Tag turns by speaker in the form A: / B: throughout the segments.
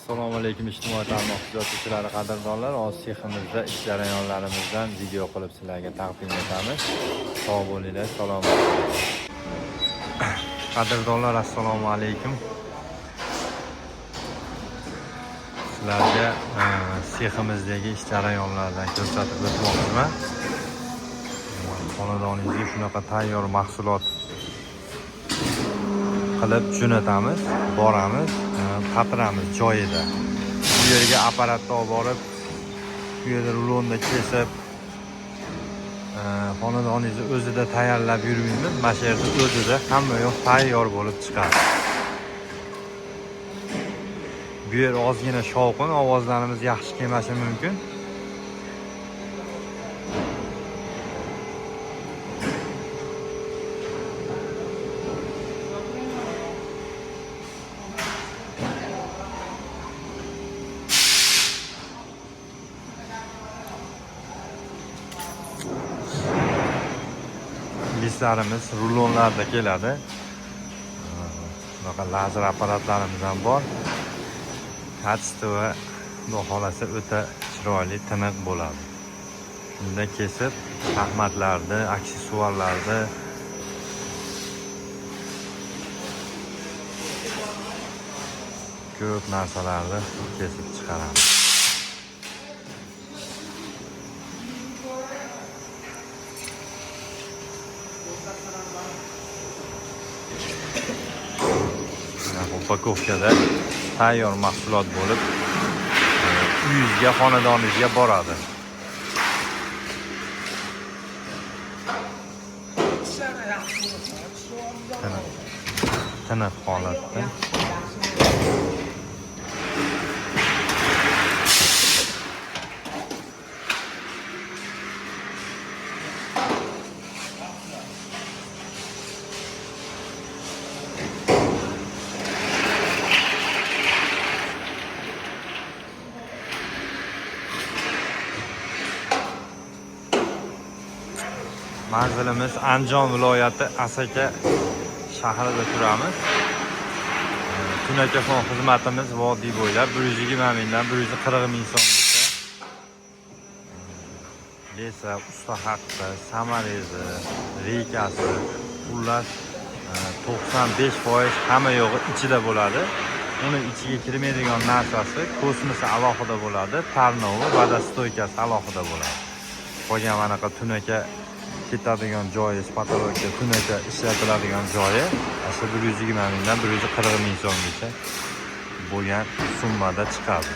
A: Assalomu alaykum ijtimoiy tarmoq kuzatuvchilari, qadrdonlar. Hozir seximizda ish jarayonlarimizdan video qilib sizlarga taqdim etamiz. Sog' bo'linglar, salomat bo'ling. Qadrdonlar, assalomu alaykum. Sizlarga seximizdagi ish jarayonlaridan ko'rsatib o'tmoqchiman. Xonadoningizga shunaqa tayyor mahsulot qilib jo'natamiz, boramiz, qatiramiz joyida. Bu yerga apparatni olib borib, bu yerda rulonda kesib, xonadoningizni o'zida tayyorlab yurmaymiz. Mana shu yerda o'zida hamma yoq tayyor bo'lib chiqadi. Bu yer ozgina shovqin, ovozlarimiz yaxshi kelmashi mumkin. Listlarimiz rulonlarda keladi. Bunaqa lazer apparatlarimiz ham bor. Kачество Xudo xolasa o'ta chiroyli, tiniq bo'ladi. Shunda kesib, shaxmatlarni, aksessuarlarni ko'p narsalarni kesib chiqaramiz. Upakovkada tayyor mahsulot bo'lib uyingizga, xonadoningizga boradi. Tiniq holatda. Manzilimiz Andijon viloyati Asaka shahrida turamiz. Tunakafon xizmatimiz vodiy bo'ylab 120 mingdan 140 ming so'mgacha. Lesa, usta haqqi, samarezi, reykasi, xullas 95% hamma yo'g'i ichida bo'ladi. Uni ichiga kirmaydigan narsasi kosmosi alohida bo'ladi, tarnovi va stoykasi alohida bo'ladi. Qolgan manaqa tunaka ketadigan joyi, patologga tunaka ishlatiladigan joyi asli 120 mingdan 140 ming so'mgacha bo'lgan summada chiqadi.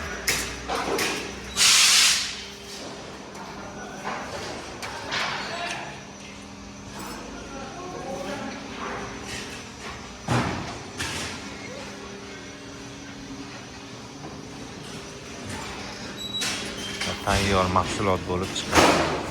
A: Tayyor mahsulot bo'lib chiqadi.